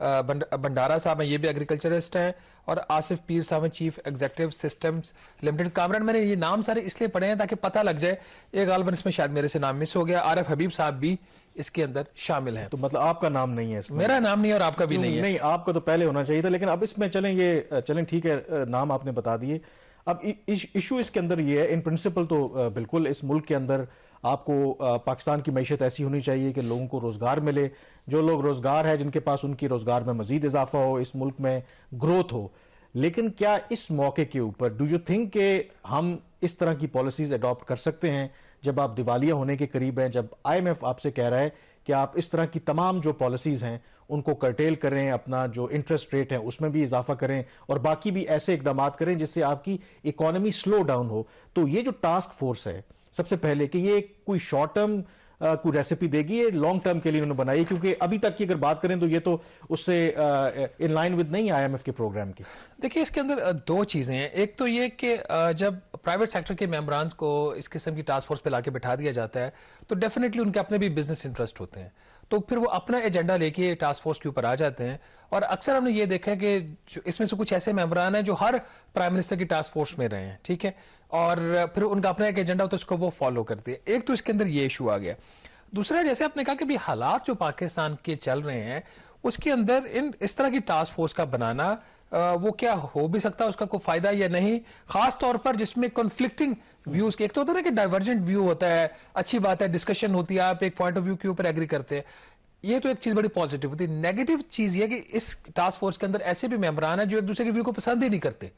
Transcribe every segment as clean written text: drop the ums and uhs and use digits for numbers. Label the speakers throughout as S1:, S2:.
S1: بنڈارا صاحب ہیں, یہ بھی ایگریکلچرسٹ ہیں, اور آصف پیر صاحب ہیں, chief executive systems limited. Kamran, میں نے یہ نام سارے اس لیے پڑھے ہیں تاکہ پتہ لگ جائے, ایک غالباً اس میں شاید میرے سے نام مس ہو گیا, عارف حبیب صاحب بھی اس کے اندر شامل ہیں.
S2: تو مطلب آپ کا نام نہیں ہے اس میں؟
S1: میرا نام نہیں ہے اور آپ کا بھی نہیں ہے.
S2: نہیں, آپ کا تو پہلے ہونا چاہیے تھا, لیکن اب اس میں چلیں ٹھیک ہے, نام آپ نے بتا دیے. اب ایشو اس کے اندر یہ ہے, ان پرنسپل تو بالکل اس ملک کے اندر آپ کو پاکستان کی معیشت ایسی ہونی چاہیے کہ لوگوں کو روزگار ملے, جو لوگ روزگار ہے جن کے پاس, ان کی روزگار میں مزید اضافہ ہو, اس ملک میں گروتھ ہو. لیکن کیا اس موقع کے اوپر ڈو یو تھنک کہ ہم اس طرح کی پالیسیز اڈاپٹ کر سکتے ہیں جب آپ دیوالیہ ہونے کے قریب ہیں, جب آئی ایم ایف آپ سے کہہ رہا ہے کہ آپ اس طرح کی تمام جو پالیسیز ہیں ان کو کرٹیل کریں, اپنا جو انٹرسٹ ریٹ ہے اس میں بھی اضافہ کریں, اور باقی بھی ایسے اقدامات کریں جس سے آپ کی اکانومی سلو ڈاؤن ہو. تو یہ جو ٹاسک فورس ہے, سب سے پہلے کہ یہ کوئی شارٹ ٹرم کوئی ریسیپی دے گی, یہ لانگ ٹرم کے لیے انہوں نے بنائی, کیونکہ ابھی تک کی اگر بات کریں تو یہ تو اس سے ان لائن ود نہیں آئی ایم ایف کے پروگرام کی.
S1: دیکھیے, اس کے اندر دو چیزیں ہیں. ایک تو یہ کہ جب پرائیویٹ سیکٹر کے ممبران کو اس قسم کی ٹاسک فورس پہ لا کے بٹھا دیا جاتا ہے تو ڈیفینیٹلی ان کے اپنے بھی بزنس انٹرسٹ ہوتے ہیں, تو پھر وہ اپنا ایجنڈا لے کے ٹاسک فورس کے اوپر آ جاتے ہیں. اور اکثر ہم نے یہ دیکھا ہے کہ اس میں سے کچھ ایسے ممبران ہیں جو ہر پرائم منسٹر کی ٹاسک فورس میں رہے ہیں, ٹھیک ہے, اور پھر ان کا اپنا ایک ایجنڈا ہوتا ہے, اس کو وہ فالو کرتے ہیں. ایک تو اس کے اندر یہ ایشو آ گیا. دوسرا, جیسے آپ نے کہا کہ بھی حالات جو پاکستان کے چل رہے ہیں اس کے اندر اس طرح کی ٹاسک فورس کا بنانا وہ کیا ہو بھی سکتا ہے, اس کا کوئی فائدہ یا نہیں, خاص طور پر جس میں کنفلکٹنگ ویوز کے, ایک تو ہوتا ہے نا کہ ڈائیورجنٹ ویو ہوتا ہے, اچھی بات ہے, ڈسکشن ہوتی ہے, آپ ایک پوائنٹ آف ویو کے اوپر ایگری کرتے ہیں, یہ تو ایک چیز بڑی پازیٹیو ہوتی ہے. نیگیٹو چیز یہ کہ اس ٹاسک فورس کے اندر ایسے بھی ممبران ہیں جو ایک دوسرے کے ویو کو پسند ہی نہیں کرتے,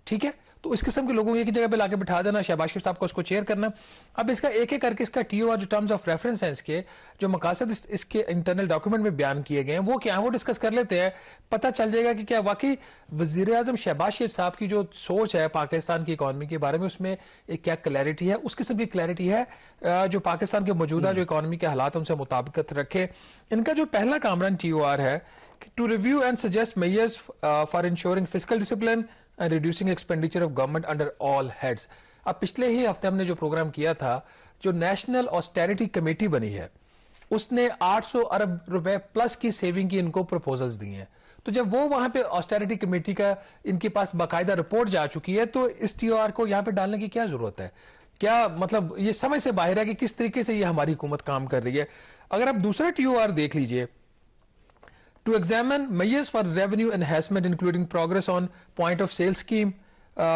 S1: ٹھیک ہے, تو اس قسم کے لوگوں کو ایک جگہ پہ لا کے بٹھا دینا, شہباز شریف صاحب کو اس کو چیئر کرنا. اب اس کا ایک ایک کر کے اس کا ٹی او آر جو ٹرمز آف ریفرنس ہیں, اس کے جو مقاصد اس کے انٹرنل ڈاکومنٹ میں بیان کیے گئے ہیں وہ کیا ہیں, وہ ڈسکس کر لیتے ہیں. پتہ چل جائے گا کہ کیا واقعی وزیر اعظم شہباز شریف صاحب کی جو سوچ ہے پاکستان کی اکانومی کے بارے میں, اس میں ایک کیا کلیئرٹی ہے, اس قسم کی کلیئرٹی ہے جو پاکستان کے موجودہ جو اکانومی کے حالات ہیں ان سے مطابقت رکھے. ان کا جو پہلا کامران ٹی او آر ہے, to review and suggest measures for ensuring fiscal discipline and reducing expenditure of government under all heads. اب پچھلے ہی ہفتے ہم نے جو پروگرام کیا تھا, جو نیشنل آسٹیرٹی کمیٹی بنی ہے, اس نے 800 ارب روپے پلس کی سیونگ کی ان کو پروپوزلز دی ہیں. تو جب وہ وہاں پہ آسٹیرٹی کمیٹی کا ان کے پاس باقاعدہ رپورٹ جا چکی ہے, تو اس ٹی او آر کو یہاں پہ ڈالنے کی کیا ضرورت ہے؟ کیا مطلب یہ سمجھ سے باہر ہے کہ کس طریقے سے یہ ہماری حکومت کام کر رہی ہے. اگر آپ دوسرا ٹی او آر دیکھ لیجئے, to examine measures for revenue enhancement including progress on point of sale scheme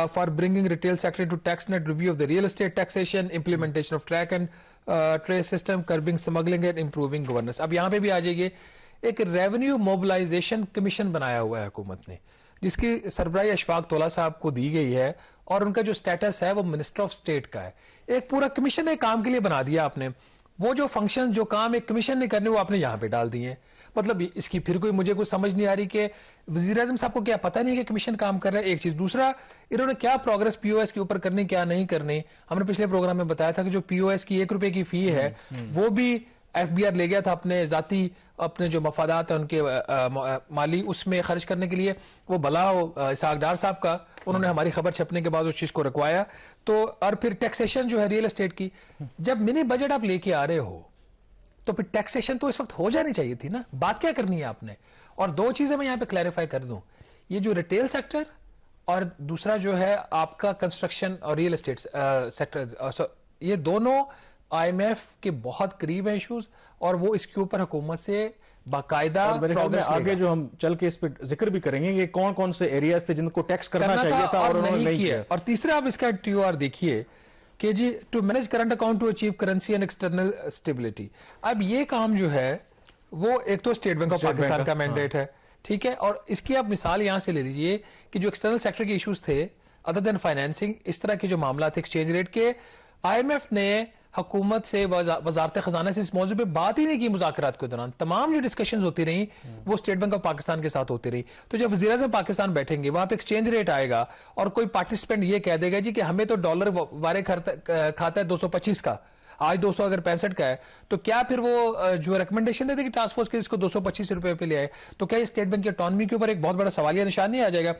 S1: for bringing retail sector to tax net review of the real estate taxation, implementation of track and trace system, curbing smuggling and improving governance. اب یہاں پہ بھی آ جائیے, ایک revenue mobilisation commission بنایا ہوا ہے حکومت نے, جس کی سربراہی اشفاق تولا صاحب کو دی گئی ہے, اور ان کا جو سٹیٹس ہے وہ منسٹر آف سٹیٹ کا ہے. ایک پورا کمیشن ایک کام کے لیے بنا دیا آپ نے, وہ جو فنکشن جو کام ایک کمیشن نے کرنے وہ آپ نے یہاں پہ ڈال دیے. مطلب اس کی پھر مجھے کوئی سمجھ نہیں آ رہی کہ وزیر اعظم صاحب کو کیا پتہ نہیں کہ کمیشن کام کر رہا ہے, ایک چیز. دوسرا, انہوں نے کیا پروگرس پی او ایس کے اوپر کرنی کیا نہیں کرنی. ہم نے پچھلے پروگرام میں بتایا تھا کہ جو پی او ایس کی 1 روپے کی فی ہے وہ بھی ایف بی آر لے گیا تھا اپنے ذاتی, اپنے جو مفادات ہیں ان کے مالی, اس میں خرچ کرنے کے لیے. وہ بھلا اسحاق ڈار صاحب کا, انہوں نے ہماری خبر چھپنے کے بعد اس چیز کو رکوایا. تو اور پھر ٹیکسیشن جو ہے ریئل اسٹیٹ کی, جب منی بجٹ آپ لے کے آ رہے ہو تو پھر ٹیکسیشن تو اس وقت ہو جانی چاہیے تھی نا, بات کیا کرنی ہے آپ نے. اور دو چیزیں میں یہاں پہ کلیریفائی کر دوں, یہ جو ریٹیل سیکٹر اور دوسرا جو ہے آپ کا کنسٹرکشن اور ریئل اسٹیٹ سیکٹر, یہ دونوں آئی ایم ایف کے بہت قریب ہیں ایشوز, اور وہ اس کے اوپر حکومت سے باقاعدہ پروگرس
S2: آگے جو ہم چل کے اس پہ ذکر بھی کریں گے یہ کون کون سے ایریاز تھے جن کو ٹیکس کرنا چاہیے تھا اور انہوں نے نہیں کیا.
S1: اور تیسرا آپ اس کا ٹی او آر دیکھیے کہ جی to manage current account to achieve currency and external stability. اب یہ کام جو ہے وہ ایک تو اسٹیٹ بینک آف پاکستان کا مینڈیٹ ہے, ٹھیک ہے, اور اس کی آپ مثال یہاں سے لے لیجئے کہ جو ایکسٹرنل سیکٹر کے ایشوز تھے ادر دین فائنینسنگ, اس طرح کے جو معاملات ایکسچینج ریٹ کے, آئی ایم ایف نے حکومت سے وزارت خزانہ سے اس موضوع پہ بات ہی نہیں کی مذاکرات کے دوران. تمام جو ڈسکشنز ہوتی رہی وہ اسٹیٹ بینک آف پاکستان کے ساتھ ہوتی رہی. تو جب وزیر اعظم پاکستان بیٹھیں گے وہاں پہ ایکسچینج ریٹ آئے گا اور کوئی پارٹیسپینٹ یہ کہہ دے گا جی کہ ہمیں تو ڈالر وارے کھاتا ہے 225 کا, آج 265 کا ہے, تو کیا پھر وہ جو ریکمنڈیشن دیتے کہ ٹاسک فورس کے اس کو 225 روپے پہ لے آئے, تو کیا یہ اسٹیٹ بینک کی اٹانومی کے اوپر ایک بہت بڑا سوالیہ نشان نہیں آ جائے گا.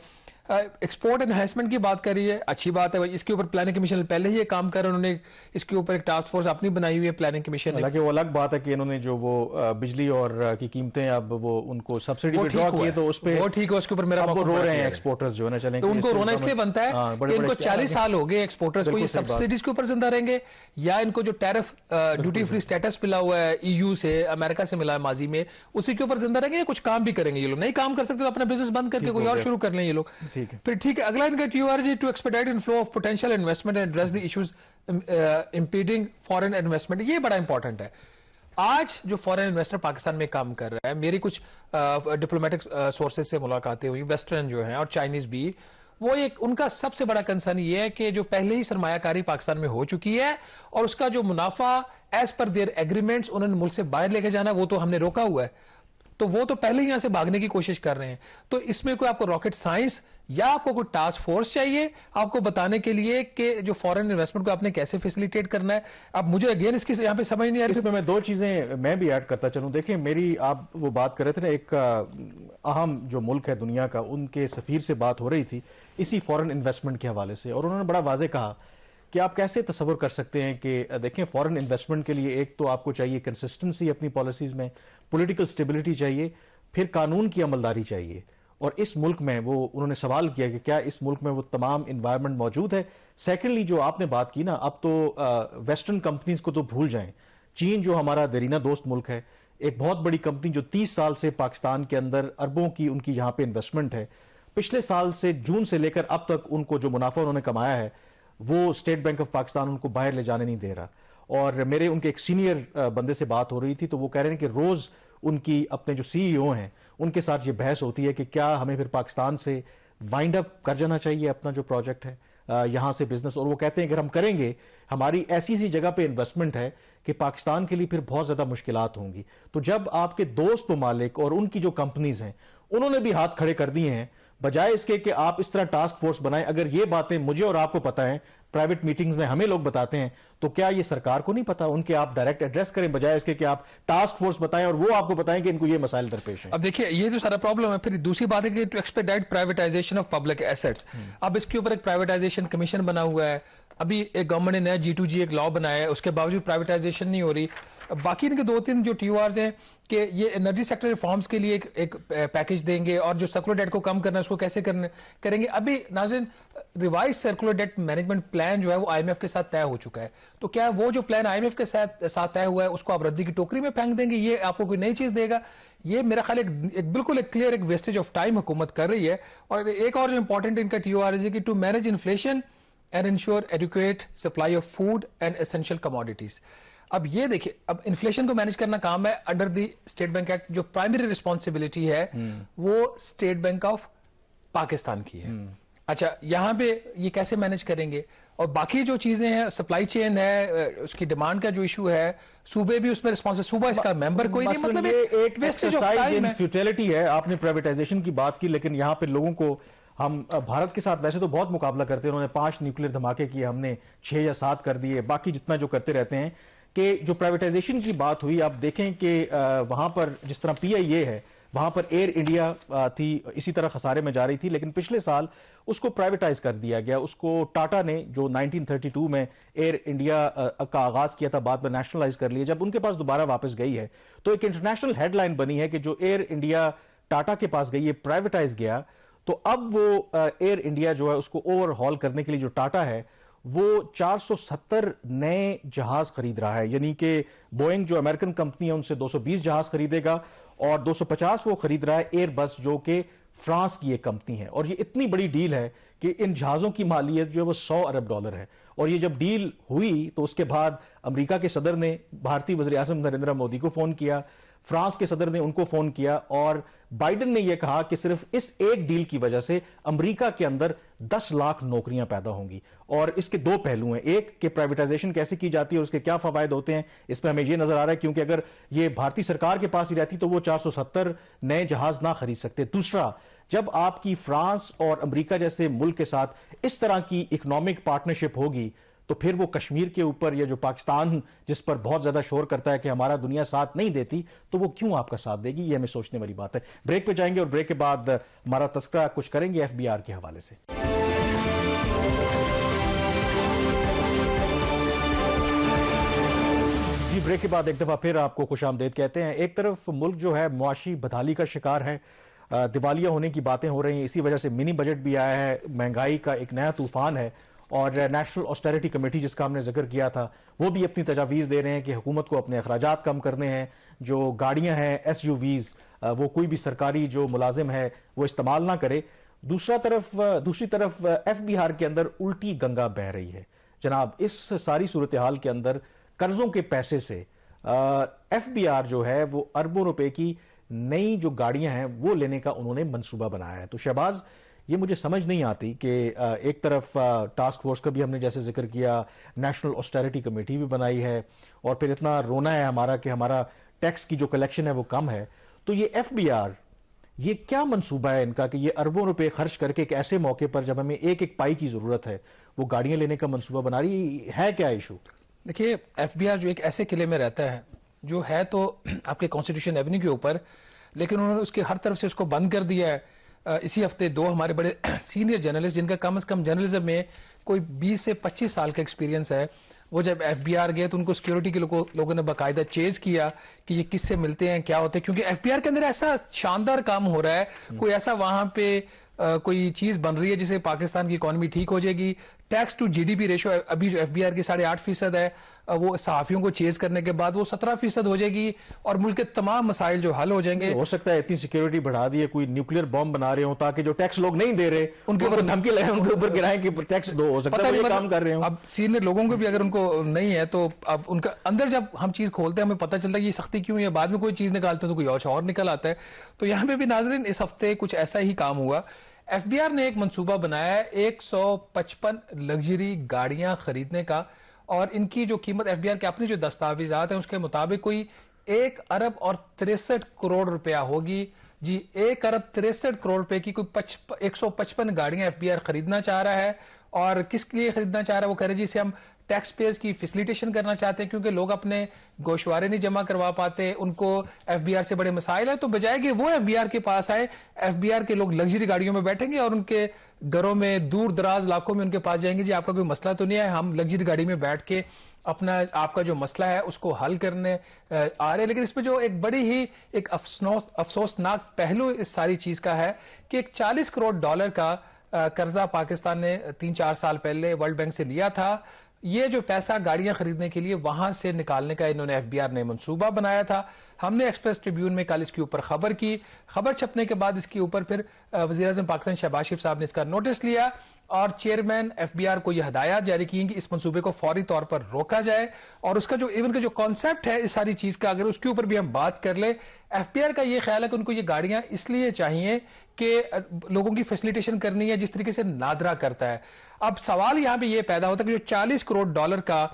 S1: ایکسپورٹ انہینسمنٹ کی بات کر رہی ہے, اچھی بات ہے, اس کے اوپر پلاننگ کمیشن پہلے ہی یہ کام کر رہے ہیں, انہوں نے اس کے اوپر ایک ٹاسک فورس اپنی بنائی ہوئی ہے پلاننگ کمیشن.
S2: حالانکہ وہ الگ بات ہے کہ انہوں نے جو وہ بجلی اور کی قیمتیں اب وہ ان کو سبسڈی پہ ڈرا کیے, تو اس پہ
S1: وہ ٹھیک ہے, اس کے اوپر میرا
S2: رو رہے ہیں ایکسپورٹرز جو ہے نا. چلیں
S1: تو ان کو رونا اس لیے بنتا ہے کہ ان کو 40 سال ہو گئے ایکسپورٹرز کو یہ سبسڈیز کے اوپر زندہ رہیں گے, یا ان کو جو ٹیرف ڈیوٹی فری سٹیٹس ملا ہوا ہے ای یو سے, امریکہ سے ملا ہے ماضی میں, اسی کے اوپر زندہ رہیں گے, یا کچھ کام بھی کریں گے یہ لوگ. نہیں کام کر سکتے تو اپنا بزنس بند کر کے کوئی اور شروع کر لیں یہ لوگ. پھر ٹھیک ہے, اگلا ان کا TORG to expedite inflow of potential investment and address the issues impeding foreign investment. یہ بڑا امپورٹنٹ ہے. آج جو فارن انویسٹر پاکستان میں کام کر رہا ہے, میری کچھ ڈپلومیٹک سورسز سے ملاقاتیں ہوئی, ویسٹرن جو ہیں اور چائنیز بھی, وہ ایک ان کا سب سے بڑا کنسرن یہ ہے کہ جو پہلے ہی سرمایہ کاری پاکستان میں ہو چکی ہے اور اس کا جو منافع ایز پر دیئر ایگریمنٹس انہوں نے ملک سے باہر لے کے جانا, وہ تو ہم نے روکا ہوا ہے, تو وہ تو پہلے ہی یہاں سے بھاگنے کی کوشش کر رہے ہیں. تو اس میں کوئی آپ کو راکٹ سائنس یا آپ کو کوئی ٹاسک فورس چاہیے آپ کو بتانے کے لیے کہ جو فارن انویسٹمنٹ کو آپ نے کیسے فیسیلیٹیٹ کرنا ہے. اب مجھے اگین اس کی یہاں پہ سمجھ نہیں آ رہی.
S2: اس میں دو چیزیں میں بھی ایڈ کرتا چلوں. دیکھیں, میری آپ وہ بات کر رہے تھے نا, ایک اہم جو ملک ہے دنیا کا, ان کے سفیر سے بات ہو رہی تھی اسی فارن انویسٹمنٹ کے حوالے سے, اور انہوں نے بڑا واضح کہا کہ آپ کیسے تصور کر سکتے ہیں کہ دیکھیں فارن انویسٹمنٹ کے لیے ایک تو آپ کو چاہیے کنسسٹنسی اپنی پالیسیز میں, پولیٹیکل سٹیبلٹی چاہیے, پھر قانون کی عملداری چاہیے. اور اس ملک میں وہ انہوں نے سوال کیا کہ کیا اس ملک میں وہ تمام انوائرمنٹ موجود ہے. سیکنڈلی جو آپ نے بات کی نا, اب تو ویسٹرن کمپنیز کو تو بھول جائیں. چین جو ہمارا دیرینہ دوست ملک ہے, ایک بہت بڑی کمپنی جو 30 سال سے پاکستان کے اندر اربوں کی ان کی یہاں پہ انویسٹمنٹ ہے, پچھلے سال سے جون سے لے کر اب تک ان کو جو منافع انہوں نے کمایا ہے وہ اسٹیٹ بینک آف پاکستان ان کو باہر لے جانے نہیں دے رہا. اور میرے ان کے ایک سینئر بندے سے بات ہو رہی تھی, تو وہ کہہ رہے ہیں کہ روز ان کی اپنے جو CEO ہیں ان کے ساتھ یہ بحث ہوتی ہے کہ کیا ہمیں پھر پاکستان سے وائنڈ اپ کر جانا چاہیے اپنا جو پروجیکٹ ہے یہاں سے بزنس. اور وہ کہتے ہیں اگر ہم کریں گے, ہماری ایسی جگہ پہ انویسٹمنٹ ہے کہ پاکستان کے لیے پھر بہت زیادہ مشکلات ہوں گی. تو جب آپ کے دوست ممالک اور ان کی جو کمپنیز ہیں انہوں نے بھی ہاتھ کھڑے کر دیے ہیں, بجائے اس کے کہ آپ اس طرح ٹاسک فورس بنائیں. اگر یہ باتیں مجھے اور آپ کو پتہ ہیں, پرائیویٹ میٹنگز میں ہمیں لوگ بتاتے ہیں, تو کیا یہ سرکار کو نہیں پتا؟ ان کے آپ ڈائریکٹ ایڈریس کریں بجائے اس کے کہ آپ ٹاسک فورس بتائیں اور وہ آپ کو بتائیں کہ ان کو یہ مسائل درپیش ہیں.
S1: اب دیکھیں یہ جو سارا پرابلم ہے. پھر دوسری بات ہے کہ to expedite privatisation of public assets, اب اس کے اوپر ایک پرائیویٹائزیشن کمیشن بنا ہوا ہے. ابھی ایک گورنمنٹ نے نیا G2G ایک لا بنایا ہے, اس کے باوجود پرائیویٹائزیشن نہیں ہو رہی. باقی ان کے 2-3 جو TORs ہیں کہ یہ انرجی سیکٹر ریفارمز کے لیے ایک پیکج دیں گے, اور جو سرکولر ڈیٹ کو کم کرنا ہے اس کو کیسے کریں گے. ابھی ناظرین revise circular debt management plan جو ہے وہ IMF کے ساتھ طے ہو چکا ہے. تو کیا وہ جو پلان IMF کے ساتھ طے ہوا ہے اس کو آپ ردی کی ٹوکری میں پھینک دیں گے؟ یہ آپ کو کوئی نئی چیز دے گا؟ یہ میرا خیال ایک بالکل ایک کلیئر ایک ویسٹیج آف ٹائم حکومت کر رہی ہے. اور ایک اور جو امپورٹنٹ ان کا TOR ہے کہ to manage inflation and ensure adequate supply of food and essential commodities. اب یہ دیکھیں, اب انفلیشن کو مینج کرنا کام ہے under the state bank act. جو پرائمری ریسپانسبلٹی ہے وہ اسٹیٹ بینک آف پاکستان کی ہے. اچھا, یہاں پہ یہ کیسے مینج کریں گے؟ اور باقی جو چیزیں ہیں, سپلائی چین ہے, اس کی ڈیمانڈ کا جو ایشو ہے, صوبے بھی اس میں ریسپانسبل, صوبہ اس کا ممبر کوئی نہیں. مطلب
S2: ایک ایکسرسائز ان فیوٹیلٹی ہے. آپ نے پرائیویٹائزیشن کی بات کی, لیکن یہاں پہ لوگوں کو ہم بھارت کے ساتھ ویسے تو بہت مقابلہ کرتے ہیں. انہوں نے 5 نیوکلیر دھماکے کیے, ہم نے 6 یا 7 کر دیے, باقی جتنا جو کرتے رہتے ہیں. کہ جو پرائیویٹائزیشن کی بات ہوئی, آپ دیکھیں کہ وہاں پر جس طرح PIA ہے, وہاں پر ایئر انڈیا تھی, اسی طرح خسارے میں جا رہی تھی, لیکن پچھلے سال اس کو پرائیویٹائز کر دیا گیا. اس کو ٹاٹا نے جو 1932 میں ایئر انڈیا کا آغاز کیا تھا, بعد میں نیشنلائز کر لیا. جب ان کے پاس دوبارہ واپس گئی ہے تو ایک انٹرنیشنل ہیڈ لائن بنی ہے کہ جو ایئر انڈیا ٹاٹا کے پاس گئی ہے, پرائیویٹائز گیا, تو اب وہ ایئر انڈیا جو ہے اس کو اوور ہال کرنے کے لیے جو ٹاٹا ہے وہ 470 نئے جہاز خرید رہا ہے. یعنی کہ بوئنگ جو امریکن کمپنی ہے ان سے 220 جہاز خریدے گا, اور 250 وہ خرید رہا ہے ایئر بس جو کہ فرانس کی ایک کمپنی ہے. اور یہ اتنی بڑی ڈیل ہے کہ ان جہازوں کی مالیت جو ہے وہ $100 ارب ہے. اور یہ جب ڈیل ہوئی تو اس کے بعد امریکہ کے صدر نے بھارتی وزیر اعظم نریندر مودی کو فون کیا, فرانس کے صدر نے ان کو فون کیا, اور بائیڈن نے یہ کہا کہ صرف اس ایک ڈیل کی وجہ سے امریکہ کے اندر 10 لاکھ نوکریاں پیدا ہوں گی. اور اس کے 2 پہلو ہیں, ایک کہ پرائیویٹائزیشن کیسے کی جاتی ہے اور اس کے کیا فوائد ہوتے ہیں, اس میں ہمیں یہ نظر آ رہا ہے, کیونکہ اگر یہ بھارتی سرکار کے پاس ہی رہتی تو وہ 470 نئے جہاز نہ خرید سکتے. دوسرا, جب آپ کی فرانس اور امریکہ جیسے ملک کے ساتھ اس طرح کی اکنامک پارٹنرشپ ہوگی تو پھر وہ کشمیر کے اوپر یا جو پاکستان جس پر بہت زیادہ شور کرتا ہے کہ ہمارا دنیا ساتھ نہیں دیتی تو وہ کیوں آپ کا ساتھ دے گی؟ یہ ہمیں سوچنے والی بات ہے. بریک پہ جائیں گے اور بریک کے بعد ہمارا تذکرہ کچھ کریں گے FBR کے حوالے سے. جی بریک کے بعد ایک دفعہ پھر آپ کو خوش آمدید کہتے ہیں. ایک طرف ملک جو ہے معاشی بدحالی کا شکار ہے, دیوالیہ ہونے کی باتیں ہو رہی ہیں, اسی وجہ سے منی بجٹ بھی آیا ہے, مہنگائی کا ایک نیا طوفان ہے, اور نیشنل آسٹیرٹی کمیٹی جس کا ہم نے ذکر کیا تھا وہ بھی اپنی تجاویز دے رہے ہیں کہ حکومت کو اپنے اخراجات کم کرنے ہیں, جو گاڑیاں ہیں SUVs وہ کوئی بھی سرکاری جو ملازم ہے وہ استعمال نہ کرے. دوسری طرف FBR کے اندر الٹی گنگا بہہ رہی ہے. جناب, اس ساری صورتحال کے اندر قرضوں کے پیسے سے FBR جو ہے وہ اربوں روپے کی نئی جو گاڑیاں ہیں وہ لینے کا انہوں نے منصوبہ بنایا ہے. تو شہباز, یہ مجھے سمجھ نہیں آتی کہ ایک طرف ٹاسک فورس کا بھی ہم نے جیسے ذکر کیا, نیشنل آسٹیرٹی کمیٹی بھی بنائی ہے, اور پھر اتنا رونا ہے ہمارا کہ ہمارا ٹیکس کی جو کلیکشن ہے وہ کم ہے, تو یہ FBR یہ کیا منصوبہ ہے ان کا کہ یہ اربوں روپے خرچ کر کے ایک ایسے موقع پر جب ہمیں ایک ایک پائی کی ضرورت ہے وہ گاڑیاں لینے کا منصوبہ بنا رہی ہے؟ کیا ایشو؟
S1: دیکھیے, FBR جو ایک ایسے قلعے میں رہتا ہے جو ہے تو آپ کے کانسٹیٹیوشن ایونیو کے اوپر, لیکن انہوں نے اس کے ہر طرف سے اس کو بند کر دیا ہے. اسی ہفتے 2 ہمارے بڑے سینئر جرنلسٹ جن کا کم از کم جرنلزم میں کوئی 20 سے 25 سال کا ایکسپیرینس ہے, وہ جب FBR گئے تو ان کو سیکیورٹی کے لوگوں نے باقاعدہ چیز کیا کہ یہ کس سے ملتے ہیں, کیا ہوتے ہیں, کیونکہ FBR کے اندر ایسا شاندار کام ہو رہا ہے, کوئی ایسا وہاں پہ کوئی چیز بن رہی ہے جسے پاکستان کی اکانومی ٹھیک ہو جائے گی. ٹیکس ٹو GDP ریشو ابھی جو FBR کی 8.5% ہے وہ صحافیوں کو چیز کرنے کے بعد وہ 17% ہو جائے گی, اور ملک کے تمام مسائل جو حل ہو جائیں گے.
S2: ہو سکتا ہے اتنی سیکیورٹی بڑھا دی ہے, کوئی نیوکلیر بم بنا رہے ہوں تاکہ جو ٹیکس لوگ نہیں دے رہے ان کے اوپر دھمکی لگائیں, ان کے اوپر گرائیں کہ ٹیکس دو. ہو سکتا ہے یہ کام کر رہے ہوں.
S1: اب سینئر لوگوں کو بھی اگر ان کو نہیں ہے تو اب ان کا اندر جب ہم چیز کھولتے ہیں ہمیں پتہ چلتا ہے کہ یہ سختی کیوں ہے, بعد میں کوئی چیز نکالتے ہیں تو کوئی اور نکل آتا ہے. تو یہاں پہ بھی ناظرین اس ہفتے کچھ ایسا ہی کام ہوا. FBR نے ایک منصوبہ بنایا ہے 155 لگژری گاڑیاں خریدنے کا, اور ان کی جو قیمت FBR کے اپنے جو دستاویزات ہیں اس کے مطابق کوئی 1 ارب اور 63 کروڑ روپیہ ہوگی. جی 1 ارب 63 کروڑ روپے کی کوئی 155 گاڑیاں FBR خریدنا چاہ رہا ہے. اور کس لیے خریدنا چاہ رہا ہے؟ وہ کہہ رہے جی سے ہم ٹیکس پیئرز کی فیسیلیٹیشن کرنا چاہتے ہیں, کیونکہ لوگ اپنے گوشوارے نہیں جمع کروا پاتے, ان کو FBR سے بڑے مسائل ہیں, تو بجائے کہ وہ FBR کے پاس آئے, FBR کے لوگ لگژری گاڑیوں میں بیٹھیں گے اور ان کے گھروں میں دور دراز علاقوں میں ان کے پاس جائیں گے, جی آپ کا کوئی مسئلہ تو نہیں ہے, ہم لگژری گاڑی میں بیٹھ کے اپنا آپ کا جو مسئلہ ہے اس کو حل کرنے آ رہے ہیں. لیکن اس میں جو ایک بڑی ہی ایک افسوسناک پہلو اس ساری چیز کا ہے کہ ایک $40 کروڑ کا قرضہ پاکستان نے 3-4 سال پہلے ورلڈ بینک سے لیا تھا. یہ جو پیسہ گاڑیاں خریدنے کے لیے وہاں سے نکالنے کا انہوں نے FBR نے منصوبہ بنایا تھا. ہم نے ایکسپریس ٹریبیون میں کل اس کے اوپر خبر کی. خبر چھپنے کے بعد اس کے اوپر پھر وزیر اعظم پاکستان شہباز شریف صاحب نے اس کا نوٹس لیا اور چیئرمین FBR کو یہ ہدایات جاری کی کہ اس منصوبے کو فوری طور پر روکا جائے. اور اس کا جو ایون کا جو کانسیپٹ ہے اس ساری چیز کا, اگر اس کے اوپر بھی ہم بات کر لیں, FBR کا یہ خیال ہے کہ ان کو یہ گاڑیاں اس لیے چاہیے کہ لوگوں کی فیسیلیٹیشن کرنی ہے جس طریقے سے نادرا کرتا ہے. اب سوال یہاں پہ یہ پیدا ہوتا ہے کہ جو $40 کروڑ کا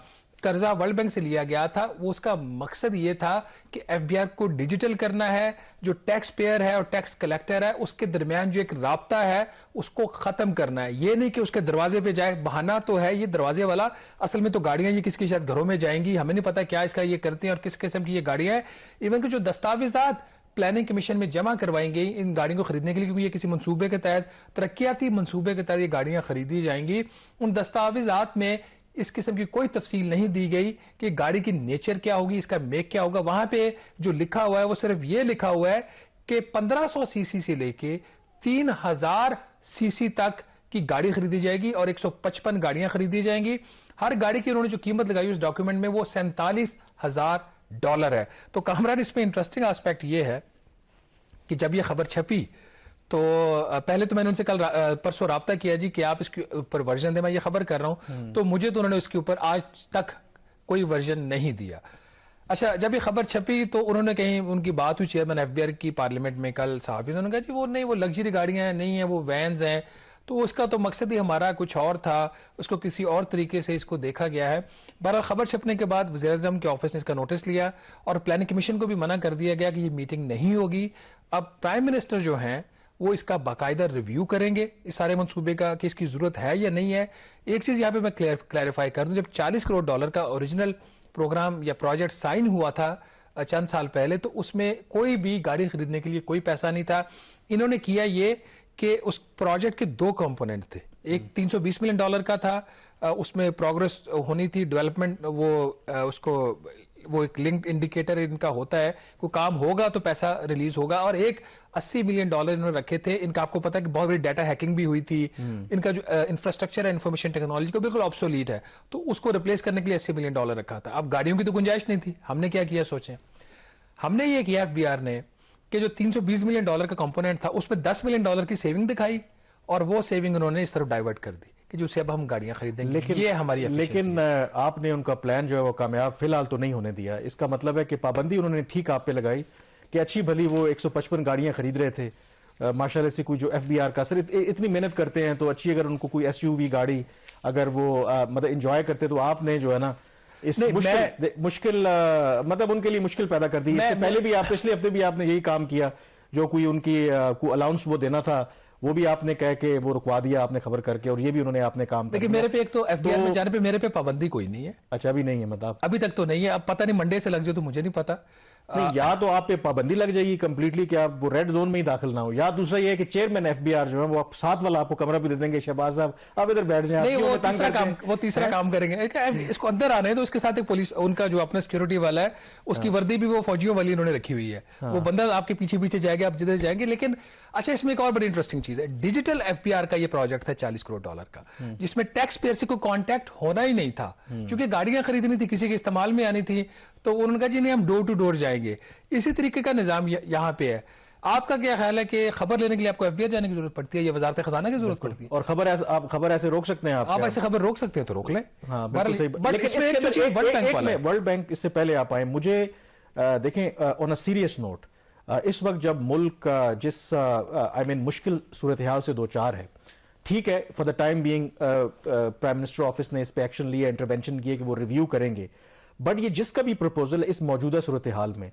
S1: قرضہ ورلڈ بینک سے لیا گیا تھا وہ اس کا مقصد یہ تھا کہ FBR کو ڈیجیٹل کرنا ہے, جو ٹیکس پیئر ہے اور ٹیکس کلیکٹر ہے اس کے درمیان جو ایک رابطہ ہے اس کو ختم کرنا ہے. یہ نہیں کہ اس کے دروازے پہ جائے, بہانہ تو ہے یہ دروازے والا, اصل میں تو گاڑیاں یہ کس کی شاید گھروں میں جائیں گی, ہمیں نہیں پتا کیا اس کا یہ کرتے ہیں اور کس قسم کی یہ گاڑیاں ہیں. ایون کہ جو دستاویزات پلاننگ کمیشن میں جمع کروائیں گی ان گاڑیوں کو خریدنے کے لیے, کیونکہ یہ کسی منصوبے کے تحت ترقیاتی منصوبے کے تحت یہ گاڑیاں خریدی جائیں گی, ان دستاویزات میں اس قسم کی کوئی تفصیل نہیں دی گئی کہ گاڑی کی نیچر کیا ہوگی, اس کا میک کیا ہوگا. وہاں پہ جو لکھا ہوا ہے وہ صرف یہ لکھا ہوا ہے کہ 1500 cc سے لے کے 3000 cc تک کی گاڑی خریدی جائے گی اور 155 گاڑیاں خریدی جائیں گی. ہر گاڑی کی انہوں نے جو قیمت لگائی اس ڈاکیومنٹ میں وہ $47,000 ہے. تو کامران اس میں انٹرسٹنگ آسپیکٹ یہ ہے کہ جب یہ خبر چھپی تو پہلے تو میں نے ان سے کل پرسوں رابطہ کیا جی کہ آپ اس کے اوپر ورژن دیں, میں یہ خبر کر رہا ہوں, تو مجھے تو انہوں نے اس کے اوپر آج تک کوئی ورژن نہیں دیا. اچھا, جب یہ خبر چھپی تو انہوں نے کہیں ان کی بات ہوئی چیئرمین FBR کی پارلیمنٹ میں کل صحافی, انہوں نے کہا جی وہ نہیں, وہ لگژری گاڑیاں ہیں نہیں ہیں, وہ وینز ہیں, تو اس کا تو مقصد ہی ہمارا کچھ اور تھا, اس کو کسی اور طریقے سے اس کو دیکھا گیا ہے. بہرحال خبر چھپنے کے بعد وزیر اعظم کے آفس نے اس کا نوٹس لیا اور پلاننگ کمیشن کو بھی منع کر دیا گیا کہ یہ میٹنگ نہیں ہوگی. اب پرائم منسٹر جو ہیں وہ اس کا باقاعدہ ریویو کریں گے اس سارے منصوبے کا کہ اس کی ضرورت ہے یا نہیں ہے. ایک چیز یہاں پہ میں کلیریفائی کر دوں, جب $40 کروڑ کا اوریجنل پروگرام یا پروجیکٹ سائن ہوا تھا چند سال پہلے, تو اس میں کوئی بھی گاڑی خریدنے کے لیے کوئی پیسہ نہیں تھا. انہوں نے کیا یہ کہ اس پروجیکٹ کے 2 کمپوننٹ تھے, ایک $320 ملین کا تھا, اس میں پروگرس ہونی تھی, ڈیولپمنٹ, وہ ایک لنکڈ انڈیکیٹر ان کا ہوتا ہے, کوئی کام ہوگا تو پیسہ ریلیز ہوگا, اور ایک $80 ملین انہوں نے رکھے تھے. ان کا آپ کو پتا ہے کہ بہت بڑی ڈیٹا ہیکنگ بھی ہوئی تھی, ان کا جو انفراسٹرکچر ہے انفارمیشن ٹیکنالوجی کو بالکل آبسولیٹ ہے, تو اس کو ریپلیس کرنے کے لیے $80 ملین رکھا تھا. اب گاڑیوں کی تو گنجائش نہیں تھی, ہم نے کیا کیا سوچیں, ہم نے یہ کیا FBR نے کہ جو $320 ملین کا کمپوننٹ تھا اس میں $10 ملین کی سیونگ دکھائی, اور وہ سیونگ انہوں نے اس طرف ڈائیورٹ کر دی کہ جو سے اب ہم گاڑیاں خریدیں گے. یہ ہماری
S2: لیکن آپ نے ان کا پلان جو ہے وہ کامیاب فی الحال تو نہیں ہونے دیا. اس کا مطلب ہے کہ پابندی انہوں نے ٹھیک آپ پہ لگائی کہ اچھی بھلی وہ 155 گاڑیاں خرید رہے تھے, ماشاءاللہ سے کوئی جو FBR کا سر اتنی محنت کرتے ہیں تو اچھی, اگر ان کو کوئی SUV گاڑی اگر وہ مطلب انجوائے کرتے تو آپ نے جو ہے نا اس مشکل مطلب ان کے لیے مشکل پیدا کر دی. اس سے پہلے بھی پچھلے ہفتے بھی آپ نے یہی کام کیا, جو کوئی ان کی الاؤنس وہ دینا تھا وہ بھی آپ نے کہہ کے وہ رکوا دیا آپ نے خبر کر کے, اور یہ بھی انہوں نے آپ نے کام کیا.
S1: لیکن میرے پہ ایک تو FBR میں جانے پہ میرے پہ پابندی کوئی نہیں ہے.
S2: اچھا ابھی نہیں ہے, مطلب
S1: ابھی تک تو نہیں ہے, اب پتہ نہیں منڈے سے لگ جائے تو مجھے نہیں پتا.
S2: یا تو آپ پہ پابندی لگ جائے گی کمپلیٹلی کہ آپ وہ ریڈ زون میں ہی داخل نہ ہو, یا دوسرا یہ ہے کہ چیئرمین FBR جو ہے وہ ساتھ والا آپ کو کمرہ بھی دے دیں گے, شہباز صاحب آپ ادھر بیٹھ جائیں.
S1: نہیں, وہ تیسرا کام کریں گے, اس کو اندر آنے تو اس کے ساتھ ایک پولیس ان کا جو اپنا سیکورٹی والا ہے اس کی وردی بھی وہ فوجیوں والی انہوں نے رکھی ہوئی ہے, وہ بندہ آپ کے پیچھے پیچھے جائے گا آپ جدھر جائیں گے. لیکن اچھا اس میں ایک اور بڑی انٹرسٹنگ چیز ہے, ڈیجیٹل FBR کا یہ پروجیکٹ تھا $40 کروڑ کا, جس میں ٹیکس پیئر سے کوئی کانٹیکٹ ہونا ہی نہیں تھا, چونکہ گاڑیاں خریدنی تھی, کسی کے استعمال میں آنی تھی, تو انہوں نے کہا جی نہیں ہم ڈور ٹو ڈور جائیں گے. اسی طریقے کا نظام یہاں پہ ہے. آپ کا کیا خیال ہے کہ خبر لینے کے لیے آپ کو FBR جانے کی ضرورت پڑتی ہے یا وزارت خزانہ کی ضرورت پڑتی ہے؟
S2: اور آپ خبر ایسے روک سکتے ہیں, آپ
S1: ایسے خبر روک سکتے ہیں تو روک لیں.
S2: ہاں بالکل صحیح. لیکن ورلڈ بینک اس سے پہلے آپ آئیں, مجھے دیکھیں آن اے سیریس نوٹ, اس وقت جب ملک جس مشکل صورتحال سے دوچار ہے, ٹھیک ہے for the time being prime minister office نے اس پہ ایکشن لیا, انٹرونشن کیے کہ وہ ریویو کریں گے, بٹ یہ جس کا بھی پروپوزل ہے اس موجودہ صورتحال میں,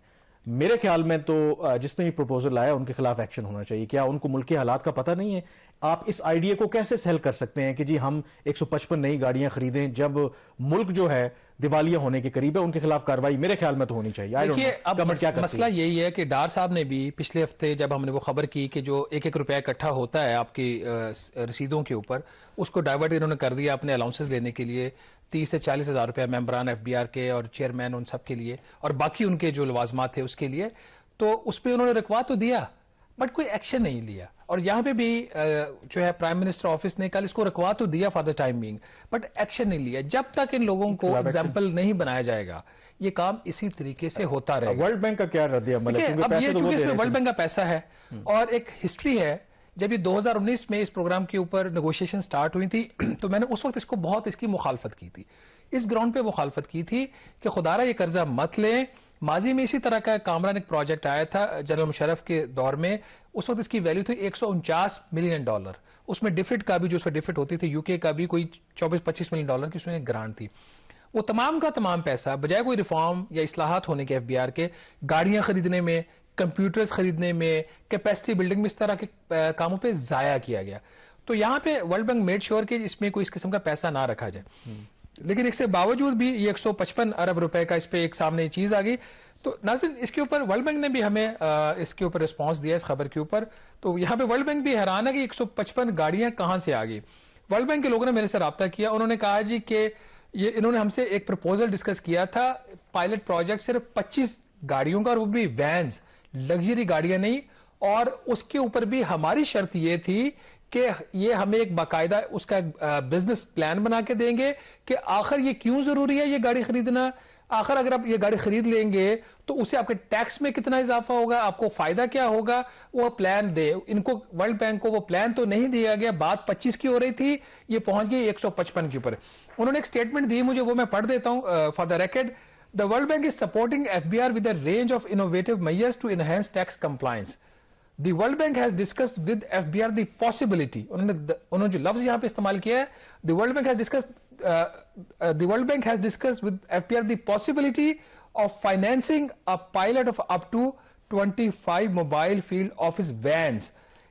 S2: میرے خیال میں تو جس نے بھی پروپوزل آیا ان کے خلاف ایکشن ہونا چاہیے. کیا ان کو ملک کے حالات کا پتہ نہیں ہے؟ آپ اس آئیڈیا کو کیسے سیل کر سکتے ہیں کہ جی ہم 155 نئی گاڑیاں خریدیں جب ملک جو ہے دیوالیہ ہونے کے قریب ہے؟ ان کے خلاف کارروائی میرے خیال میں تو ہونی چاہیے.
S1: دیکھیے اب مسئلہ یہی ہے کہ ڈار صاحب نے بھی پچھلے ہفتے جب ہم نے وہ خبر کی کہ جو $1 اکٹھا ہوتا ہے آپ کی رسیدوں کے اوپر, اس کو ڈائیورٹ انہوں نے کر دیا اپنے الاؤنسز لینے کے لیے, 30 سے 40 ہزار روپے ممبران FBR کے اور چیئرمین ان سب کے لیے, اور باقی ان کے جو لوازمات تھے اس کے لیے. تو اس پہ انہوں نے رکوا تو دیا بٹ کوئی ایکشن نہیں لیا. اور یہاں پہ بھی جو ہے پرائم منسٹر آفس نے کل اس کو رکوا تو دیا for the time being, but action نہیں لیا. جب تک ان لوگوں کو ایگزامپل نہیں بنایا جائے گا یہ کام اسی طریقے سے ہوتا رہے گا.
S2: ورلڈ بینک کا کیا رد عمل ہے؟
S1: اب یہ چونکہ اس میں ورلڈ بینک کا پیسہ ہے اور ایک ہسٹری ہے, جب یہ 2019 میں اس پروگرام کے اوپر نیگوشیشن سٹارٹ ہوئی تھی تو میں نے اس وقت اس کو بہت اس کی مخالفت کی تھی, اس گراؤنڈ پہ مخالفت کی تھی کہ خدا را یہ قرضہ مت لیں. ماضی میں اسی طرح کا کامران ایک پروجیکٹ آیا تھا جنرل مشرف کے دور میں, اس وقت اس کی ویلیو تھی $149 ملین, اس میں ڈیفٹ کا بھی جو اس میں ڈیفٹ ہوتی تھی UK کا بھی کوئی $24-25 ملین کی اس میں گرانٹ تھی. وہ تمام کا تمام پیسہ بجائے کوئی ریفارم یا اصلاحات ہونے کے FBR کے, گاڑیاں خریدنے میں, کمپیوٹرز خریدنے میں, کیپیسٹی بلڈنگ میں, اس طرح کے کاموں پہ ضائع کیا گیا. تو یہاں پہ ورلڈ بینک میڈ شیور کہ اس میں کوئی اس قسم کا پیسہ نہ رکھا جائے. لیکن اس سے باوجود بھی یہ $155 ارب کا اس پہ ایک سامنے چیز آ گئی. تو ناظرین اس کے اوپر ورلڈ بینک نے بھی ہمیں اس کے اوپر رسپانس دیا اس خبر کے اوپر. تو یہاں پہ ورلڈ بینک بھی حیران ہے کہ 155 گاڑیاں کہاں سے آ گئی. ورلڈ بینک کے لوگوں نے میرے سے رابطہ کیا, انہوں نے کہا جی کہ یہ انہوں نے ہم سے ایک پروپوزل ڈسکس کیا تھا, پائلٹ پروجیکٹ صرف 25 گاڑیوں کا, اور وہ بھی وینز, لگژری گاڑیاں نہیں, اور اس کے اوپر بھی ہماری شرط یہ تھی کہ یہ ہمیں ایک باقاعدہ اس کا بزنس پلان بنا کے دیں گے کہ آخر یہ کیوں ضروری ہے یہ گاڑی خریدنا, آخر اگر آپ یہ گاڑی خرید لیں گے تو اس سے آپ کے ٹیکس میں کتنا اضافہ ہوگا, آپ کو فائدہ کیا ہوگا, وہ پلان دے. ان کو ورلڈ بینک کو وہ پلان تو نہیں دیا گیا, بات 25 کی ہو رہی تھی, یہ پہنچ گئی 155 کے اوپر. انہوں نے ایک سٹیٹمنٹ دی مجھے, وہ میں پڑھ دیتا ہوں for the record. The World Bank is supporting FBR with a range of innovative measures to enhance tax compliance. The World Bank has discussed with FBR the possibility. انہوں نے جو لفظ یہاں پہ استعمال کیا ہے, the World Bank has discussed with FBR the possibility of financing a pilot of up to 25 mobile field office vans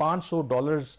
S2: $500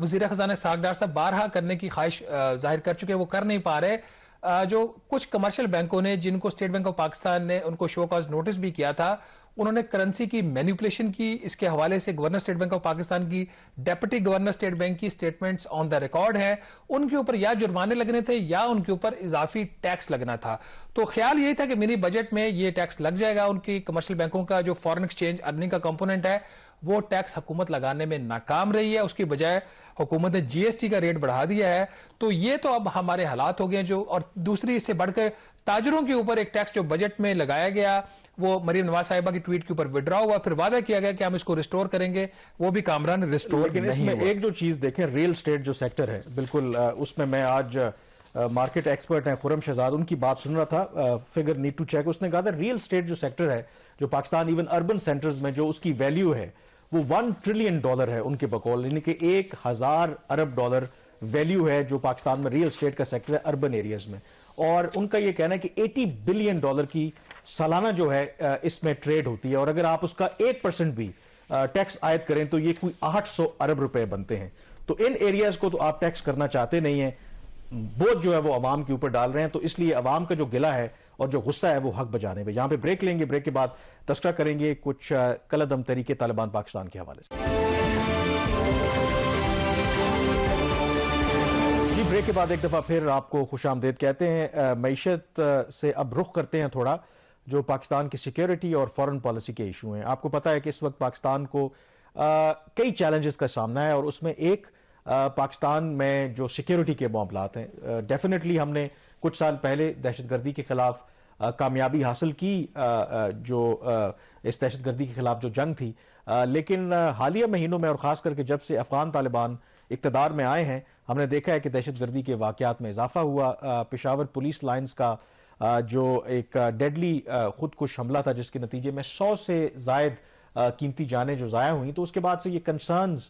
S1: وزیر خزانہ اسحاق ڈار صاحب بارہا کرنے کی خواہش ظاہر کر چکے، وہ کر نہیں پا رہے. جو کچھ کمرشل بینکوں نے، جن کو اسٹیٹ بینک آف پاکستان نے ان کو شو کاز نوٹس بھی کیا تھا، انہوں نے کرنسی کی مینیپولیشن کی. اس کے حوالے سے governor state bank of Pakistan کی، ڈیپٹی گورنر اسٹیٹ بینک کی سٹیٹمنٹس آن دا ریکارڈ ہیں. ان کے اوپر یا جرمانے لگنے تھے یا ان کے اوپر اضافی ٹیکس لگنا تھا. تو خیال یہی تھا کہ منی بجٹ میں یہ ٹیکس لگ جائے گا. ان کی کمرشل بینکوں کا جو فارن ایکسچینج ارننگ کا کمپوننٹ ہے وہ ٹیکس حکومت لگانے میں ناکام رہی ہے. اس کی بجائے حکومت نے جی ایس ٹی کا ریٹ بڑھا دیا ہے. تو یہ تو اب ہمارے حالات ہو گئے جو. اور دوسری اس سے بڑھ کر تاجروں کے اوپر ایک ٹیکس جو بجٹ میں لگایا گیا، وہ مریم نواز صاحبہ کی ٹویٹ کے اوپر وڈرا ہوا، پھر وعدہ کیا گیا کہ ہم اس کو ریسٹور کریں گے، وہ بھی کامران ریسٹور
S2: لیکن اس میں ایک جو چیز دیکھیں، ریل اسٹیٹ جو سیکٹر ہے، بالکل اس میں آج مارکیٹ ایکسپرٹ ہیں خرم شہزاد، ان کی بات سن رہا تھا، فگر نیڈ ٹو چیک. اس نے کہا تھا ریل اسٹیٹ جو سیکٹر ہے جو پاکستان ایون اربن سینٹرز میں جو اس کی ویلیو ہے وہ $1 ٹریلین ہے ان کے بقول، یعنی کہ 1000 ارب ڈالر ویلیو ہے جو پاکستان میں ریل اسٹیٹ کا سیکٹر ہے اربن ایریاز میں. اور ان کا یہ کہنا ہے کہ $80 بلین کی سالانہ جو ہے اس میں ٹریڈ ہوتی ہے، اور اگر آپ اس کا 1% بھی ٹیکس عائد کریں تو یہ کوئی 800 ارب روپے بنتے ہیں. تو ان ایریاز کو تو آپ ٹیکس کرنا چاہتے نہیں ہیں، بوجھ جو ہے وہ عوام کے اوپر ڈال رہے ہیں. تو اس لیے عوام کا جو گلہ ہے اور جو غصہ ہے وہ حق بجانے پہ. یہاں پہ بریک لیں گے، بریک کے بعد تذکرہ کریں گے کچھ کالعدم تحریک طالبان پاکستان کے حوالے سے. جی بریک کے بعد ایک دفعہ پھر آپ کو خوش آمدید کہتے ہیں. معیشت سے اب رخ کرتے ہیں تھوڑا، جو پاکستان کی سیکیورٹی اور فورن پالیسی کے ایشو ہیں. آپ کو پتا ہے کہ اس وقت پاکستان کو کئی چیلنجز کا سامنا ہے، اور اس میں ایک پاکستان میں جو سیکیورٹی کے معاملات ہیں. ڈیفینیٹلی ہم نے کچھ سال پہلے دہشت گردی کے خلاف کامیابی حاصل کی، جو اس دہشت گردی کے خلاف جو جنگ تھی، لیکن حالیہ مہینوں میں اور خاص کر کے جب سے افغان طالبان اقتدار میں آئے ہیں، ہم نے دیکھا ہے کہ دہشت گردی کے واقعات میں اضافہ ہوا. پشاور پولیس لائنز کا جو ایک ڈیڈلی خودکش حملہ تھا جس کے نتیجے میں 100 سے زائد قیمتی جانیں جو ضائع ہوئیں، تو اس کے بعد سے یہ کنسرنز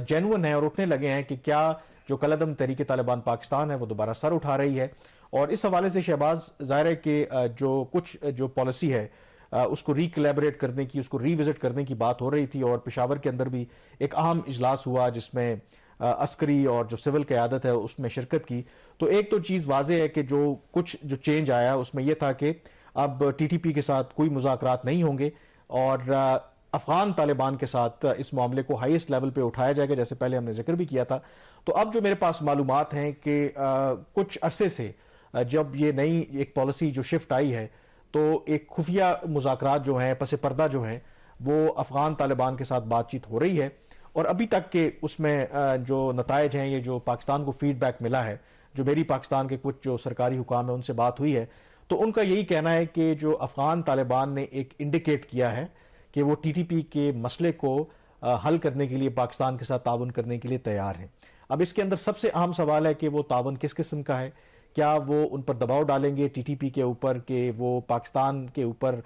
S2: جینون ہیں اور اٹھنے لگے ہیں کہ کیا جو کالعدم تحریک طالبان پاکستان ہے وہ دوبارہ سر اٹھا رہی ہے. اور اس حوالے سے شہباز، ظاہر ہے کہ جو پالیسی ہے اس کو ریکلیبریٹ کرنے کی، اس کو ری وزٹ کرنے کی بات ہو رہی تھی، اور پشاور کے اندر بھی ایک اہم اجلاس ہوا جس میں عسکری اور جو سول قیادت ہے اس میں شرکت کی. تو ایک تو چیز واضح ہے کہ جو چینج آیا اس میں یہ تھا کہ اب ٹی ٹی پی کے ساتھ کوئی مذاکرات نہیں ہوں گے، اور افغان طالبان کے ساتھ اس معاملے کو ہائیسٹ لیول پہ اٹھایا جائے گا، جیسے پہلے ہم نے ذکر بھی کیا تھا. تو اب جو میرے پاس معلومات ہیں کہ کچھ عرصے سے جب یہ نئی ایک پالیسی جو شفٹ آئی ہے، تو ایک خفیہ مذاکرات جو ہیں، پس پردہ جو ہیں، وہ افغان طالبان کے ساتھ بات چیت ہو رہی ہے. اور ابھی تک کے اس میں جو نتائج ہیں، یہ جو پاکستان کو فیڈ بیک ملا ہے، جو میری پاکستان کے کچھ جو سرکاری حکام ہیں ان سے بات ہوئی ہے، تو ان کا یہی کہنا ہے کہ جو افغان طالبان نے ایک انڈیکیٹ کیا ہے کہ وہ ٹی ٹی پی کے مسئلے کو حل کرنے کے لیے پاکستان کے ساتھ تعاون کرنے کے لیے تیار ہیں. اب اس کے اندر سب سے اہم سوال ہے کہ وہ تعاون کس قسم کا ہے. کیا وہ ان پر دباؤ ڈالیں گے ٹی ٹی پی کے اوپر کہ وہ پاکستان کے اوپر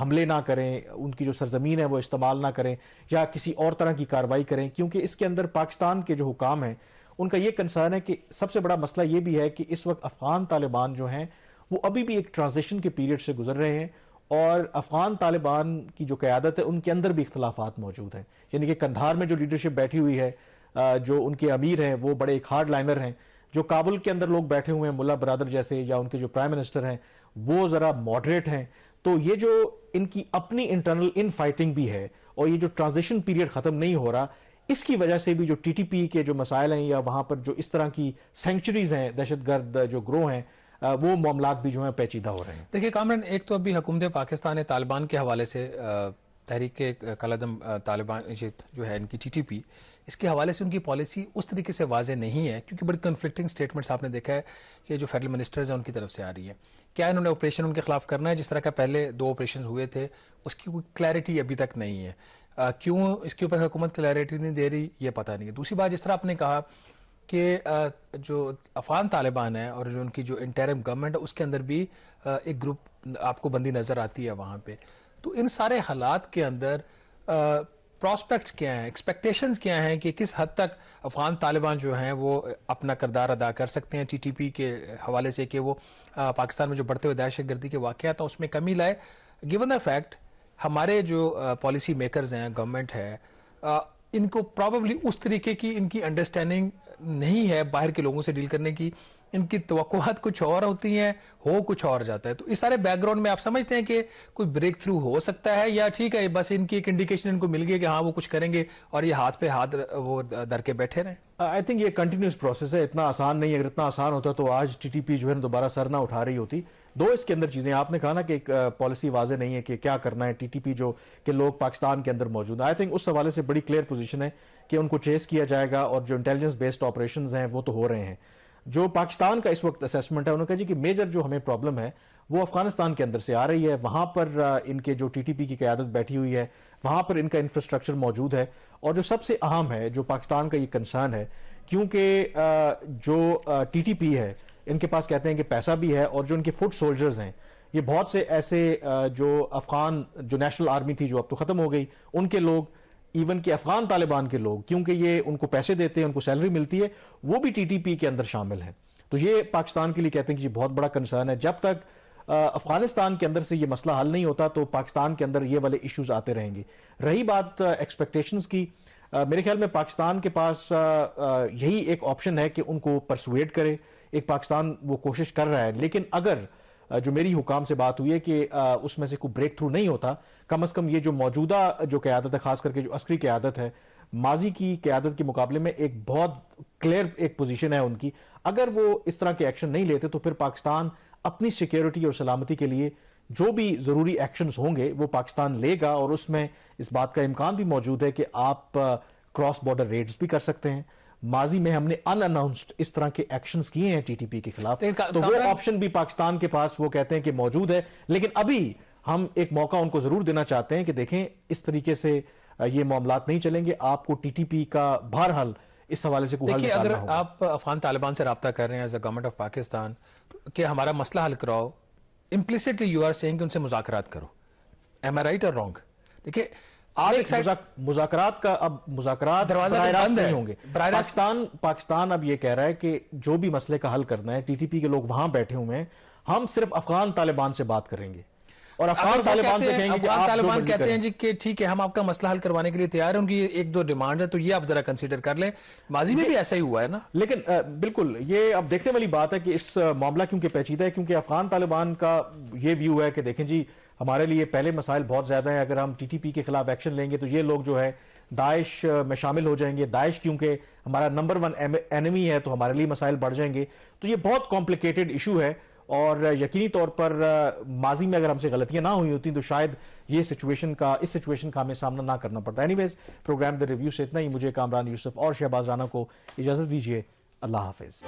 S2: حملے نہ کریں، ان کی جو سرزمین ہے وہ استعمال نہ کریں، یا کسی اور طرح کی کارروائی کریں؟ کیونکہ اس کے اندر پاکستان کے جو حکام ہیں ان کا یہ کنسرن ہے کہ سب سے بڑا مسئلہ یہ بھی ہے کہ اس وقت افغان طالبان جو ہیں وہ ابھی بھی ایک ٹرانزیشن کے پیریڈ سے گزر رہے ہیں، اور افغان طالبان کی جو قیادت ہے ان کے اندر بھی اختلافات موجود ہیں. یعنی کہ قندھار میں جو لیڈرشپ بیٹھی ہوئی ہے، جو ان کے امیر ہیں وہ بڑے ایک ہارڈ لائنر ہیں. جو کابل کے اندر لوگ بیٹھے ہوئے ہیں، ملا برادر جیسے، یا ان کے جو پرائم منسٹر ہیں وہ ذرا ماڈریٹ ہیں. تو یہ جو ان کی اپنی انٹرنل ان فائٹنگ بھی ہے، اور یہ جو ٹرانزیشن پیریڈ ختم نہیں ہو رہا، اس کی وجہ سے بھی جو ٹی ٹی پی کے جو مسائل ہیں، یا وہاں پر جو اس طرح کی سینکچریز ہیں، دہشت گرد جو گروہ ہیں، وہ معاملات بھی جو ہیں پیچیدہ ہو رہے ہیں.
S1: دیکھیے کامران، ایک تو ابھی حکومت پاکستان طالبان کے حوالے سے تحریک کالعدم طالبان جو ہے ان کی ٹی ٹی پی، اس کے حوالے سے ان کی پالیسی اس طریقے سے واضح نہیں ہے، کیونکہ بڑی کنفلکٹنگ سٹیٹمنٹس آپ نے دیکھا ہے کہ جو فیڈرل منسٹرز ہیں ان کی طرف سے آ رہی ہے. کیا انہوں نے آپریشن ان کے خلاف کرنا ہے؟ جس طرح کا پہلے 2 آپریشن ہوئے تھے اس کی کوئی کلیئرٹی ابھی تک نہیں ہے. کیوں اس کے اوپر حکومت کلیئرٹی نہیں دے رہی یہ پتہ نہیں ہے. دوسری بات، جس طرح آپ نے کہا کہ جو افغان طالبان ہے اور جو ان کی جو انٹرم گورنمنٹ ہے اس کے اندر بھی ایک گروپ آپ کو بندی نظر آتی ہے وہاں پہ. تو ان سارے حالات کے اندر پراسپیکٹس کیا ہیں، ایکسپیکٹیشنز کیا ہیں کہ کس حد تک افغان طالبان جو ہیں وہ اپنا کردار ادا کر سکتے ہیں ٹی ٹی پی کے حوالے سے، کہ وہ پاکستان میں جو بڑھتے ہوئے دہشت گردی کے واقعات ہیں اس میں کمی لائے. گیون دا فیکٹ ہمارے جو پالیسی میکرز ہیں، گورنمنٹ ہے، ان کو پرابیبلی اس طریقے کی ان کی انڈرسٹینڈنگ نہیں ہے باہر کے لوگوں سے ڈیل کرنے کی. ان کی توقعات کچھ اور ہوتی ہیں, ہو کچھ اور جاتا ہے. تو اس سارے بیک گراؤنڈ میں آپ سمجھتے ہیں کہ کوئی بریک تھرو ہو سکتا ہے, یا ٹھیک ہے بس ان کی ایک انڈیکیشن ان کو مل گئی کہ ہاں وہ کچھ کریں گے اور یہ ہاتھ پہ ہاتھ وہ در کے بیٹھے رہیں؟
S2: آئی تھنک یہ کنٹینیوس پروسیس ہے, اتنا آسان نہیں ہے. اگر اتنا آسان ہوتا تو آج ٹی ٹی پی جو ہے دوبارہ سر نہ اٹھا رہی ہوتی. دو اس کے اندر چیزیں, آپ نے کہا نا کہ ایک پالیسی واضح نہیں ہے کہ کیا کرنا ہے ٹی ٹی پی جو کہ لوگ پاکستان کے اندر موجود ہیں. آئی تھنک اس حوالے سے بڑی کلیئر پوزیشن ہے کہ ان کو چیس کیا جائے گا, اور جو انٹیلیجنس بیسڈ آپریشنز ہیں وہ تو ہو رہے ہیں. جو پاکستان کا اس وقت اسیسمنٹ ہے, انہوں نے کہا جی کہ میجر جو ہمیں پرابلم ہے وہ افغانستان کے اندر سے آ رہی ہے. وہاں پر ان کے جو ٹی ٹی پی کی قیادت بیٹھی ہوئی ہے, وہاں پر ان کا انفراسٹرکچر موجود ہے. اور جو سب سے اہم ہے, جو پاکستان کا یہ کنسرن ہے, کیونکہ جو ٹی ٹی پی ہے ان کے پاس کہتے ہیں کہ پیسہ بھی ہے, اور جو ان کے فٹ سولجرز ہیں یہ بہت سے ایسے جو افغان جو نیشنل آرمی تھی جو اب تو ختم ہو گئی, ان کے لوگ, ایون کہ افغان طالبان کے لوگ, کیونکہ یہ ان کو پیسے دیتے ہیں, ان کو سیلری ملتی ہے, وہ بھی ٹی ٹی پی کے اندر شامل ہیں. تو یہ پاکستان کے لیے کہتے ہیں کہ یہ بہت بڑا کنسرن ہے. جب تک افغانستان کے اندر سے یہ مسئلہ حل نہیں ہوتا تو پاکستان کے اندر یہ والے ایشوز آتے رہیں گے. رہی بات ایکسپیکٹیشنز کی, میرے خیال میں پاکستان کے پاس یہی ایک آپشن ہے کہ ان کو پرسویٹ کرے. ایک پاکستان وہ کوشش کر رہا ہے, لیکن اگر جو میری حکام سے بات ہوئی ہے کہ اس میں سے کوئی بریک تھرو نہیں ہوتا, کم از کم یہ جو موجودہ جو قیادت ہے, خاص کر کے جو عسکری قیادت ہے, ماضی کی قیادت کے مقابلے میں ایک بہت کلیئر ایک پوزیشن ہے ان کی. اگر وہ اس طرح کے ایکشن نہیں لیتے تو پھر پاکستان اپنی سیکیورٹی اور سلامتی کے لیے جو بھی ضروری ایکشنز ہوں گے وہ پاکستان لے گا, اور اس میں اس بات کا امکان بھی موجود ہے کہ آپ کراس بارڈر ریڈز بھی کر سکتے ہیں. ماضی میں ہم نے ان اناؤنسڈ اس طرح کے ایکشنز کیے ہیں ٹی ٹی پی کے خلاف, تو وہ آپشن بھی پاکستان کے پاس وہ کہتے ہیں کہ موجود ہے. لیکن ابھی ہم ایک موقع ان کو ضرور دینا چاہتے ہیں کہ دیکھیں اس طریقے سے یہ معاملات نہیں چلیں گے, آپ کو ٹی ٹی پی کا بہرحال اس حوالے سے کوئی حل نکالنا ہوگا.
S1: اگر آپ افغان طالبان سے رابطہ کر رہے ہیں as a government of Pakistan کہ ہمارا مسئلہ حل کراؤ, امپلیسٹلی یو آر سیئنگ کہ ان سے مذاکرات کرو. ایم آئی رائٹ اور رانگ؟ دیکھیے آپ ایک سائڈ
S2: مذاکرات کا, اب مذاکرات براہ راست نہیں ہوں گے. پاکستان اب یہ کہہ رہا ہے کہ جو بھی مسئلے کا حل کرنا ہے, ٹی ٹی پی کے لوگ وہاں بیٹھے ہوئے ہیں, ہم صرف افغان طالبان سے بات کریں گے, اور افغان طالبان سے کہیں گے کہ آپ جو مرضی
S1: کہتے ہیں جی کہ ٹھیک ہے ہم آپ کا مسئلہ حل کروانے کے لیے تیار ہیں, ان کی ایک دو ڈیمانڈ ہے تو یہ آپ ذرا کنسیڈر کر لیں. ماضی میں بھی ایسا ہی ہوا ہے نا.
S2: لیکن بالکل یہ اب دیکھنے والی بات ہے کہ اس معاملہ کیونکہ پیچیدہ ہے, کیونکہ افغان طالبان کا یہ ویو ہے کہ دیکھیں جی ہمارے لیے پہلے مسائل بہت زیادہ ہیں, اگر ہم ٹی ٹی پی کے خلاف ایکشن لیں گے تو یہ لوگ جو ہے داعش میں شامل ہو جائیں گے. داعش کیونکہ ہمارا نمبر 1 اینیمی ہے تو ہمارے لیے مسائل بڑھ جائیں گے. تو یہ بہت کمپلیکیٹڈ ایشو ہے, اور یقینی طور پر ماضی میں اگر ہم سے غلطیاں نہ ہوئی ہوتی تو شاید اس سچویشن کا ہمیں سامنا نہ کرنا پڑتا. اینی ویز پروگرام دا ریویو سے اتنا ہی. مجھے کامران یوسف اور شہباز رانا کو اجازت دیجیے. اللہ حافظ.